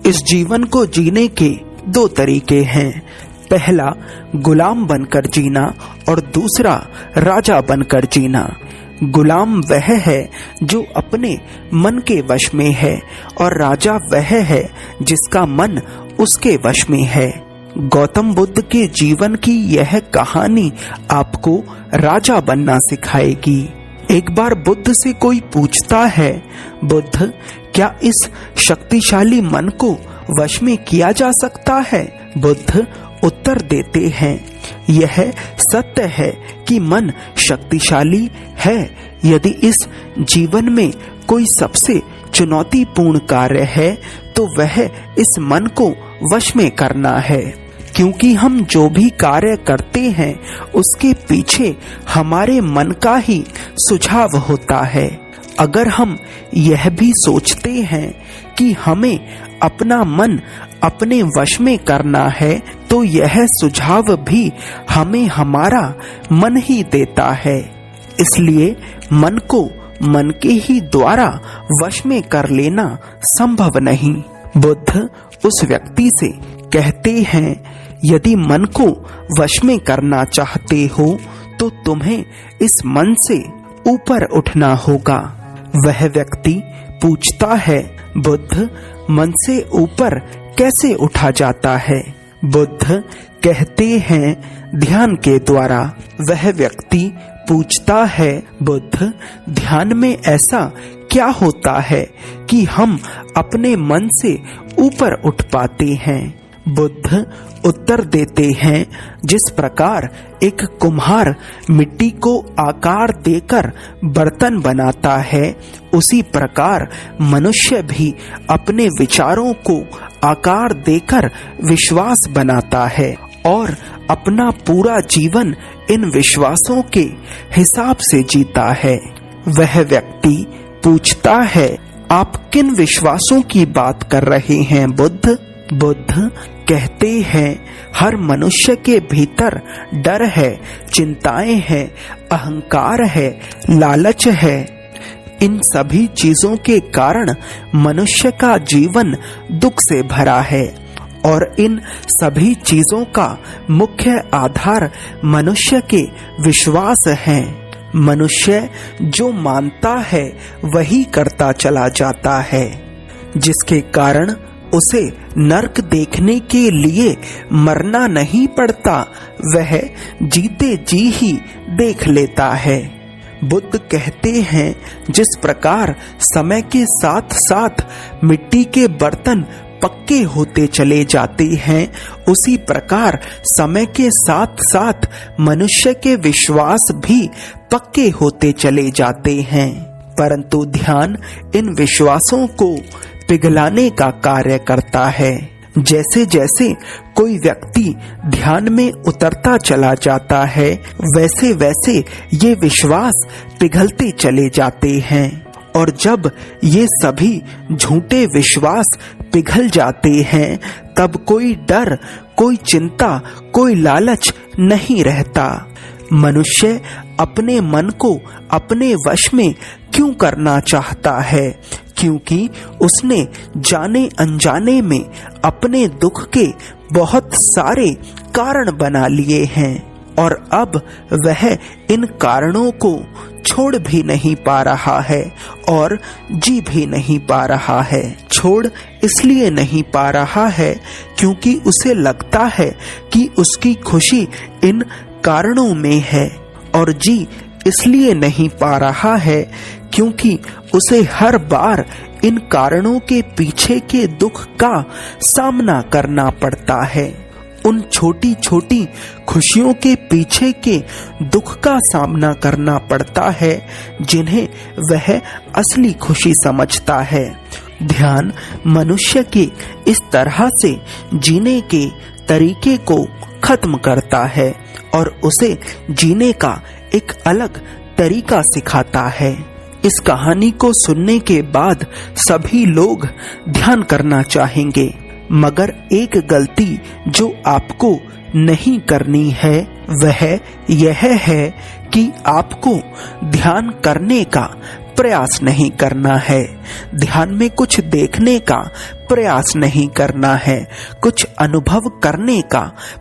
इस जीवन को जीने के दो तरीके हैं। पहला गुलाम बनकर जीना और दूसरा राजा बनकर जीना। गुलाम वह है जो अपने मन के वश में है और राजा वह है जिसका मन उसके वश में है। गौतम बुद्ध के जीवन की यह कहानी आपको राजा बनना सिखाएगी। एक बार बुद्ध से कोई पूछता है, बुद्ध, क्या इस शक्तिशाली मन को वश में किया जा सकता है? बुद्ध उत्तर देते हैं, यह सत्य है कि मन शक्तिशाली है। यदि इस जीवन में कोई सबसे चुनौतीपूर्ण कार्य है तो वह इस मन को वश में करना है, क्योंकि हम जो भी कार्य करते हैं उसके पीछे हमारे मन का ही सुझाव होता है। अगर हम यह भी सोचते हैं कि हमें अपना मन अपने वश में करना है तो यह सुझाव भी हमें हमारा मन ही देता है। इसलिए मन को मन के ही द्वारा वश में कर लेना संभव नहीं। बुद्ध उस व्यक्ति से कहते हैं, यदि मन को वश में करना चाहते हो तो तुम्हें इस मन से ऊपर उठना होगा। वह व्यक्ति पूछता है, बुद्ध, मन से ऊपर कैसे उठा जाता है? बुद्ध कहते हैं, ध्यान के द्वारा। वह व्यक्ति पूछता है, बुद्ध, ध्यान में ऐसा क्या होता है कि हम अपने मन से ऊपर उठ पाते हैं? बुद्ध उत्तर देते हैं, जिस प्रकार एक कुम्हार मिट्टी को आकार देकर बर्तन बनाता है, उसी प्रकार मनुष्य भी अपने विचारों को आकार देकर विश्वास बनाता है और अपना पूरा जीवन इन विश्वासों के हिसाब से जीता है। वह व्यक्ति पूछता है, आप किन विश्वासों की बात कर रहे हैं बुद्ध? बुद्ध कहते हैं, हर मनुष्य के भीतर डर है, चिंताएं हैं, अहंकार है, लालच है। इन सभी चीजों के कारण मनुष्य का जीवन दुख से भरा है और इन सभी चीजों का मुख्य आधार मनुष्य के विश्वास है। मनुष्य जो मानता है वही करता चला जाता है, जिसके कारण उसे नर्क देखने के लिए मरना नहीं पड़ता, वह जीते जी ही देख लेता है। बुद्ध कहते हैं, जिस प्रकार समय के साथ साथ मिट्टी के बर्तन पक्के होते चले जाते हैं, उसी प्रकार समय के साथ साथ मनुष्य के विश्वास भी पक्के होते चले जाते हैं। परंतु ध्यान इन विश्वासों को पिघलाने का कार्य करता है। जैसे जैसे कोई व्यक्ति ध्यान में उतरता चला जाता है, वैसे वैसे ये विश्वास पिघलते चले जाते हैं और जब ये सभी झूठे विश्वास पिघल जाते हैं, तब कोई डर, कोई चिंता, कोई लालच नहीं रहता। मनुष्य अपने मन को अपने वश में क्यों करना चाहता है? क्योंकि उसने जाने अनजाने में अपने दुख के बहुत सारे कारण बना लिए हैं और अब वह इन कारणों को छोड़ भी नहीं पा रहा है और जी भी नहीं पा रहा है। छोड़ इसलिए नहीं पा रहा है क्योंकि उसे लगता है कि उसकी खुशी इन कारणों में है, और जी इसलिए नहीं पा रहा है क्योंकि उसे हर बार इन कारणों के पीछे के दुख का सामना करना पड़ता है। उन छोटी छोटी खुशियों के पीछे के दुख का सामना करना पड़ता है जिन्हें वह असली खुशी समझता है। ध्यान मनुष्य के इस तरह से जीने के तरीके को खत्म करता है और उसे जीने का एक अलग तरीका सिखाता है। इस कहानी को सुनने के बाद सभी लोग ध्यान करना चाहेंगे, मगर एक गलती जो आपको नहीं करनी है वह यह है कि आपको ध्यान करने का प्रयास नहीं करना है। ध्यान में कुछ देखने का प्रयास नहीं करना है, कुछ अनुभव करने का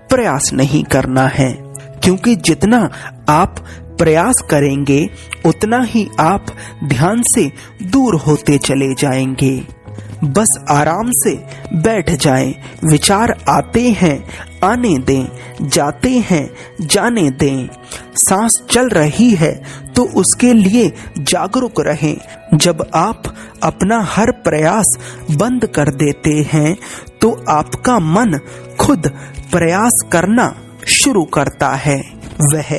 प्रयास नहीं करना है, क्योंकि जितना आप प्रयास करेंगे उतना ही आप ध्यान से दूर होते चले जाएंगे। बस आराम से बैठ जाएं, विचार आते हैं आने दें, जाते हैं जाने दें। सांस चल रही है तो उसके लिए जागरूक रहें। जब आप अपना हर प्रयास बंद कर देते हैं तो आपका मन खुद प्रयास करना शुरू करता है। वह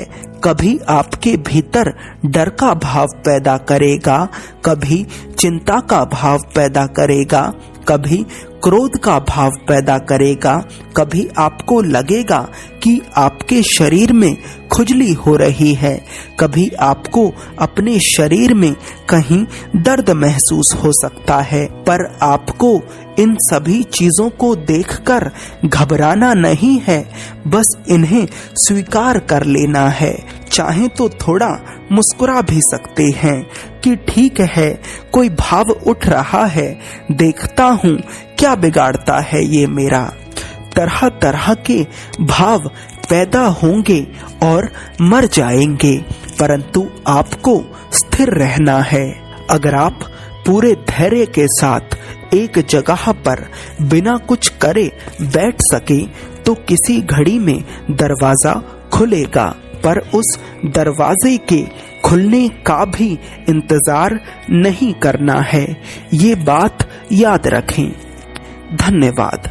कभी आपके भीतर डर का भाव पैदा करेगा, कभी चिंता का भाव पैदा करेगा, कभी क्रोध का भाव पैदा करेगा, कभी आपको लगेगा कि आपके शरीर में खुजली हो रही है, कभी आपको अपने शरीर में कहीं दर्द महसूस हो सकता है। पर आपको इन सभी चीजों को देखकर घबराना नहीं है, बस इन्हें स्वीकार कर लेना है। चाहे तो थोड़ा मुस्कुरा भी सकते हैं कि ठीक है, कोई भाव उठ रहा है, देखता हूँ क्या बिगाड़ता है ये मेरा। तरह तरह के भाव पैदा होंगे और मर जाएंगे, परंतु आपको स्थिर रहना है। अगर आप पूरे धैर्य के साथ एक जगह पर बिना कुछ करे बैठ सके तो किसी घड़ी में दरवाजा खुलेगा, पर उस दरवाजे के खुलने का भी इंतजार नहीं करना है। ये बात याद रखें। धन्यवाद।